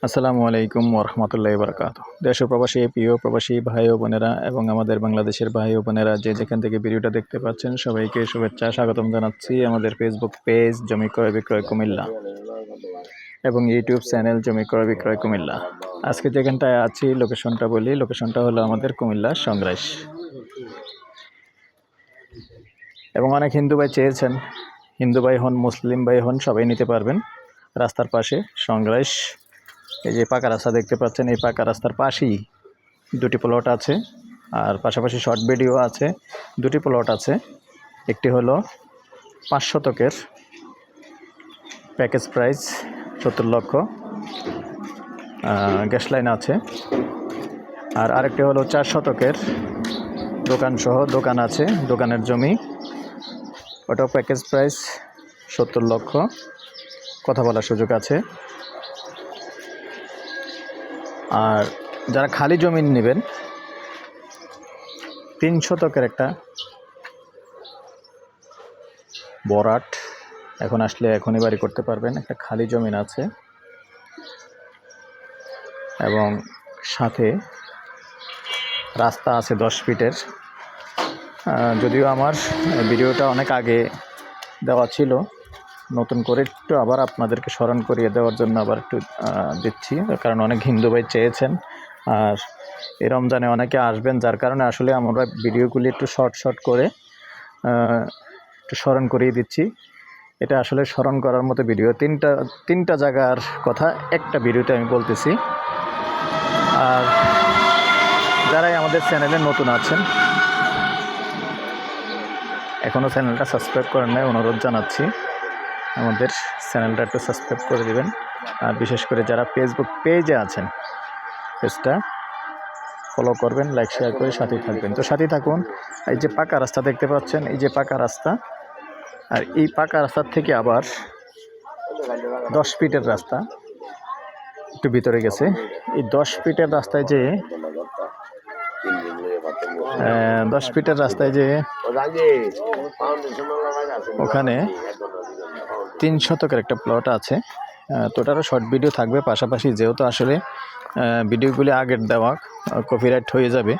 আসসালামু আলাইকুম ওরহমতুল্লাহি বারাকাতুহু। দেশ ও প্রবাসী প্রিয় প্রবাসী ভাই ও বোনেরা এবং আমাদের বাংলাদেশের ভাই ও বোনেরা যে যেখান থেকে ভিডিওটা দেখতে পাচ্ছেন সবাইকে শুভেচ্ছা স্বাগতম জানাচ্ছি আমাদের ফেসবুক পেজ জমি ক্রয় বিক্রয় কুমিল্লা এবং ইউটিউব চ্যানেল জমি ক্রয় বিক্রয় কুমিল্লা। আজকে যেখানটায় আছি লোকেশনটা বলি, লোকেশনটা হলো আমাদের কুমিল্লা সংগ্রাস। এবং অনেক হিন্দু ভাই চেয়েছেন, হিন্দু ভাই হন মুসলিম ভাই হন সবাই নিতে পারবেন। রাস্তার পাশে সংগ্রাস, এই যে পাকা রাস্তা দেখতে পাচ্ছেন, এই পাকা রাস্তার পাশেই দুটি প্লট আছে, আর পাশাপাশি শর্ট ভিডিও আছে। দুটি প্লট আছে, একটি হলো 5 শতকের প্যাকেজ প্রাইস 70 লক্ষ, গ্যাস লাইন আছে। আর আরেকটি হলো 4 শতকের দোকানসহ, দোকান আছে, দোকানের জমি, ওটাও প্যাকেজ প্রাইস 70 লক্ষ, কথা বলার সুযোগ আছে। আর যারা খালি জমি নেবেন, 3 শতকের একটা বরাট, এখন আসলে এখনই বাড়ি করতে পারবেন। একটা খালি জমিন আছে এবং সাথে রাস্তা আছে 10 ফিটের। যদিও আমার ভিডিওটা অনেক আগে দেওয়া ছিল, নতুন করে একটু আবার আপনাদেরকে স্মরণ করিয়ে দেওয়ার জন্য আবার একটু দিচ্ছি, কারণ অনেক হিন্দু ভাই চেয়েছেন। আর এই রমজানে অনেকে আসবেন, যার কারণে আসলে আমরা ভিডিওগুলি একটু শর্ট করে একটু স্মরণ করিয়ে দিচ্ছি। এটা আসলে স্মরণ করার মতো ভিডিও। তিনটা জায়গার কথা একটা ভিডিওতে আমি বলতেছি। আর যারাই আমাদের চ্যানেলে নতুন আছেন, এখনও চ্যানেলটা সাবস্ক্রাইব করেন নাই, অনুরোধ জানাচ্ছি আমাদের চ্যানেলটা একটু সাবস্ক্রাইব করে দিবেন। আর বিশেষ করে যারা ফেসবুক পেজে আছেন, পেজটা ফলো করবেন, লাইক শেয়ার করে সাথেই থাকবেন। তো সাথেই থাকুন। এই যে পাকা রাস্তা দেখতে পাচ্ছেন, এই যে পাকা রাস্তা, আর এই পাকা রাস্তার থেকে আবার 10 ফিটের রাস্তা একটু ভিতরে গেছে। এই 10 ফিটের রাস্তায় যে 10 ফিটের রাস্তায় যে ওখানে 3 শতকের একটা প্লট আছে। তো ওটারও শর্ট ভিডিও থাকবে পাশাপাশি, যেহেতু আসলে ভিডিওগুলি আগের দেওয়া কপিরাইট হয়ে যাবে,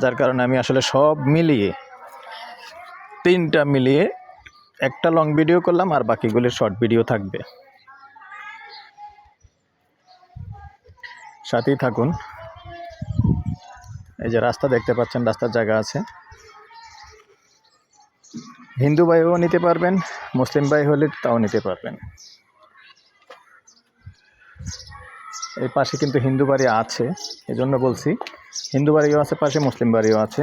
যার কারণে আমি আসলে সব মিলিয়ে 3টা মিলিয়ে একটা লং ভিডিও করলাম, আর বাকিগুলির শর্ট ভিডিও থাকবে। সাথেই থাকুন। এই যে রাস্তা দেখতে পাচ্ছেন, রাস্তার জায়গা আছে। হিন্দু ভাইও নিতে পারবেন, মুসলিম ভাই হলে তাও নিতে পারবেন। এই পাশে কিন্তু হিন্দু বাড়ি আছে, এজন্য বলছি। হিন্দু বাড়িও আছে পাশে, মুসলিম বাড়িও আছে।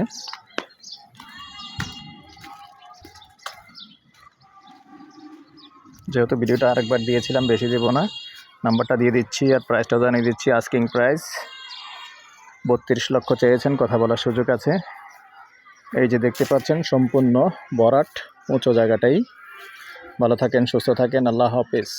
যেহেতু ভিডিওটা আরেকবার দিয়েছিলাম, বেশি দেব না, নাম্বারটা দিয়ে দিচ্ছি আর প্রাইসটাও জানিয়ে দিচ্ছি। আস্কিং প্রাইস 32 লক্ষ চেয়েছেন, কথা বলার সুযোগ আছে। এই যে দেখতে পাচ্ছেন সম্পূর্ণ বরাট, উঁচু জায়গাটাই। ভালো থাকেন, সুস্থ থাকেন, আল্লাহ হাফেজ।